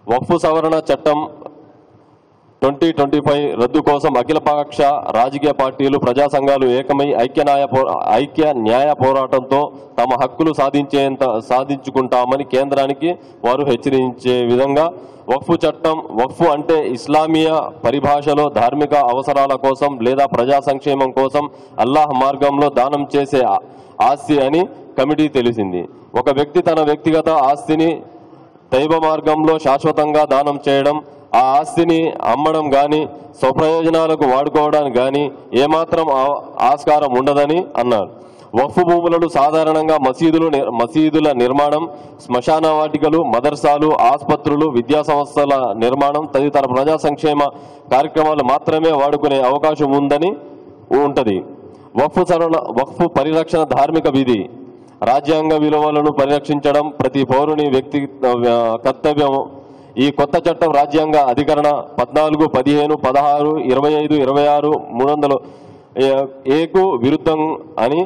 వక్ఫ్ సవరణ చట్టం 2025 రద్దు కోసం అఖిలపక్ష రాజకీయ పార్టీలు ప్రజా సంఘాలు ఏకమై ఐక్య న్యాయ పోరాటంతో తమ హక్కులు సాధించుకుంటామని కేంద్రానికి వారు హెచ్చరించే విధంగా వక్ఫ్ చట్టం వక్ఫ్ అంటే ఇస్లామీయ పరిభాషలో ధార్మిక అవసరాల కోసం లేదా ప్రజా సంక్షేమం కోసం అల్లాహ్ మార్గంలో దానం చేసే ఆస్తి అని కమిటీ తెలిసింది. ఒక వ్యక్తి తన వ్యక్తిగత ఆస్తిని దైవ మార్గంలో శాశ్వతంగా దానం చేయడం, ఆ ఆస్తిని అమ్మడం కానీ స్వప్రయోజనాలకు వాడుకోవడానికి కానీ ఏమాత్రం ఆస్కారం ఉండదని అన్నారు. వక్ఫ్ భూములను సాధారణంగా మసీదుల నిర్మాణం, శ్మశాన వాటికలు, మదర్సాలు, ఆసుపత్రులు, విద్యా సంస్థల నిర్మాణం తదితర ప్రజా సంక్షేమ కార్యక్రమాలు మాత్రమే వాడుకునే అవకాశం ఉంటది. వక్ఫ్ పరిరక్షణ ధార్మిక విధి, రాజ్యాంగ విలువలను పరిరక్షించడం ప్రతి పౌరుని వ్యక్తి కర్తవ్యం. ఈ కొత్త చట్టం రాజ్యాంగ అధికరణ 14, 15, 16, 25, 26, 300 విరుద్ధం అని,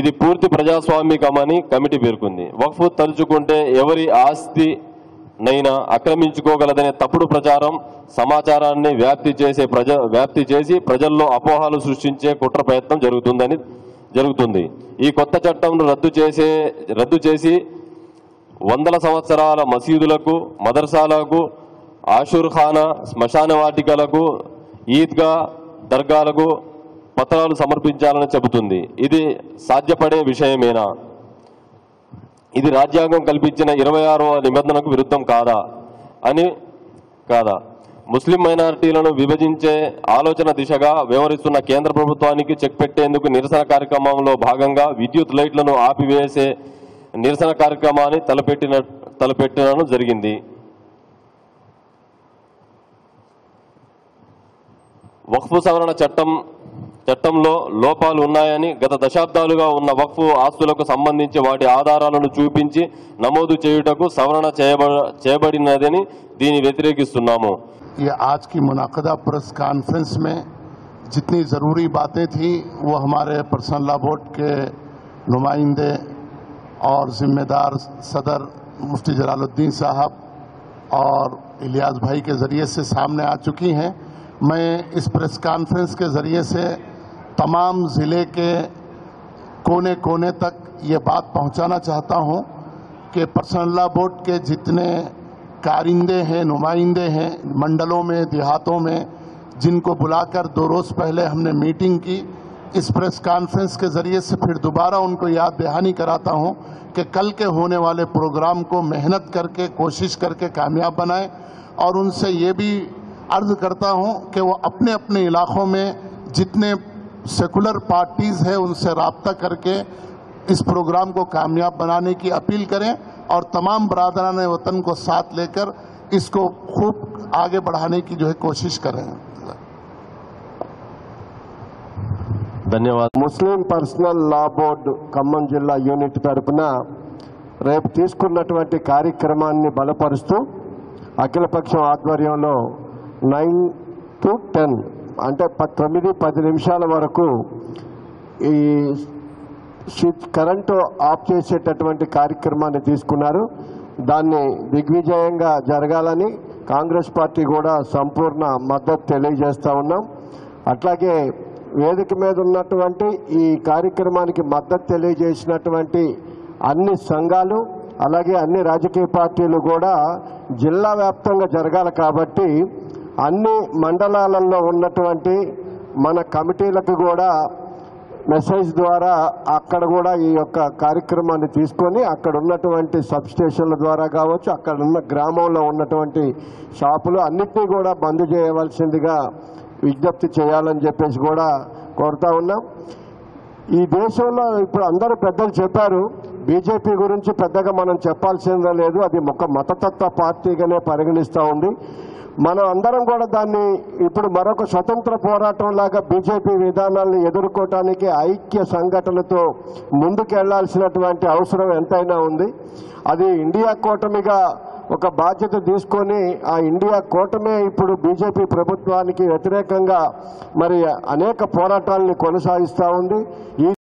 ఇది పూర్తి ప్రజాస్వామికమని కమిటీ పేర్కొంది. వక్ఫ్ తలుచుకుంటే ఎవరి ఆస్తి నైనా ఆక్రమించుకోగలదనే తప్పుడు ప్రచారం సమాచారాన్ని వ్యాప్తి చేసి ప్రజల్లో అపోహలు సృష్టించే కుట్ర ప్రయత్నం జరుగుతుంది. ఈ కొత్త చట్టంను రద్దు చేసి వందల సంవత్సరాల మసీదులకు, మదర్సాలకు, ఆషూర్ఖానా, శ్మశాన వాటికలకు, ఈద్గా, దర్గాలకు పత్రాలు సమర్పించాలని చెబుతుంది. ఇది సాధ్యపడే విషయమేనా? ఇది రాజ్యాంగం కల్పించిన 26వ నిబంధనకు విరుద్ధం కాదా? ముస్లిం మైనారిటీలను విభజించే ఆలోచన దిశగా వ్యవహరిస్తున్న కేంద్ర ప్రభుత్వానికి చెక్ పెట్టేందుకు నిరసన కార్యక్రమంలో భాగంగా విద్యుత్ లైట్లను ఆపివేసే నిరసన కార్యక్రమాన్ని తలపెట్టడం జరిగింది. వక్ఫ్ సవరణ చట్టంలో లోపాలు ఉన్నాయని, గత దశాబ్దాలుగా ఉన్న వక్ఫ్ ఆస్తులకు సంబంధించి వాటి ఆధారాలను చూపించి నమోదు చేయుటకు సవరణ చేయబడినదని దీన్ని వ్యతిరేకిస్తున్నాము. ये आज की मुनाक़दा प्रेस कॉन्फ्रेंस में जितनी ज़रूरी बातें थी वो हमारे पर्सनल लॉ बोर्ड के नुमाइंदे और ज़िम्मेदार सदर मुफ्ती जलालुद्दीन साहब और इलियास भाई के ज़रिए से सामने आ चुकी हैं. मैं इस प्रेस कॉन्फ्रेंस के ज़रिए से तमाम ज़िले के कोने कोने तक ये बात पहुंचाना चाहता हूं कि पर्सनल लॉ बोर्ड के जितने कारिंदे हैं, नुमाइंदे हैं मंडलों में, देहातों में, जिनको बुलाकर 2 रोज़ पहले हमने मीटिंग की, इस प्रेस कॉन्फ्रेंस के ज़रिए से फिर दोबारा उनको याद दहानी कराता हूं कि कल के होने वाले प्रोग्राम को मेहनत करके, कोशिश करके कामयाब बनाएं. और उनसे ये भी अर्ज़ करता हूं कि वो अपने अपने इलाक़ों में जितने सेकुलर पार्टीज़ हैं उनसे राब्ता करके इस प्रोग्राम को कामयाब बनाने की अपील करें और तमाम बरादरान वतन को साथ लेकर इसको खूब आगे बढ़ाने की जो है कोशिश करें. धन्यवाद. ముస్లిం పర్సనల్ లా బోర్డు ఖమ్మం జిల్లా యూనిట్ తరపున రేపు తీసుకున్నటువంటి కార్యక్రమాన్ని బలపరుస్తూ అఖిలపక్షం ఆధ్వర్యంలో 9 to 10 అంటే 9-10 నిమిషాల వరకు ఈ కరెంటు ఆఫ్ చేసేటటువంటి కార్యక్రమాన్ని తీసుకున్నారు. దాన్ని దిగ్విజయంగా జరగాలని కాంగ్రెస్ పార్టీ కూడా సంపూర్ణ మద్దతు తెలియజేస్తూ ఉన్నాం. అట్లాగే వేదిక మీద ఉన్నటువంటి ఈ కార్యక్రమానికి మద్దతు తెలియజేసినటువంటి అన్ని సంఘాలు, అలాగే అన్ని రాజకీయ పార్టీలు కూడా జిల్లా వ్యాప్తంగా జరగాలి కాబట్టి అన్ని మండలాలలో ఉన్నటువంటి మన కమిటీలకు కూడా మెసేజ్ ద్వారా అక్కడ కూడా ఈ యొక్క కార్యక్రమాన్ని తీసుకొని అక్కడ ఉన్నటువంటి సబ్ స్టేషన్ల ద్వారా కావచ్చు, అక్కడ ఉన్న గ్రామంలో ఉన్నటువంటి షాపులు అన్నిటినీ కూడా బంద్ చేయవలసిందిగా విజ్ఞప్తి చేయాలని చెప్పేసి కూడా కోరుతా ఉన్నాం. ఈ దేశంలో ఇప్పుడు అందరూ పెద్దలు చెప్పారు, బీజేపీ గురించి పెద్దగా మనం చెప్పాల్సిందే లేదు, అది ఒక మతతత్వ పార్టీగానే పరిగణిస్తూ ఉంది. మనం అందరం కూడా దాన్ని ఇప్పుడు మరొక స్వతంత్ర పోరాటం లాగా బీజేపీ విధానాలను ఎదుర్కోవటానికి ఐక్య సంఘటనతో ముందుకెళ్లాల్సినటువంటి అవసరం ఎంతైనా ఉంది. అది ఇండియా కూటమిగా ఒక బాధ్యత తీసుకొని ఆ ఇండియా కూటమే ఇప్పుడు బీజేపీ ప్రభుత్వానికి వ్యతిరేకంగా మరి అనేక పోరాటాలను కొనసాగిస్తూ ఉంది.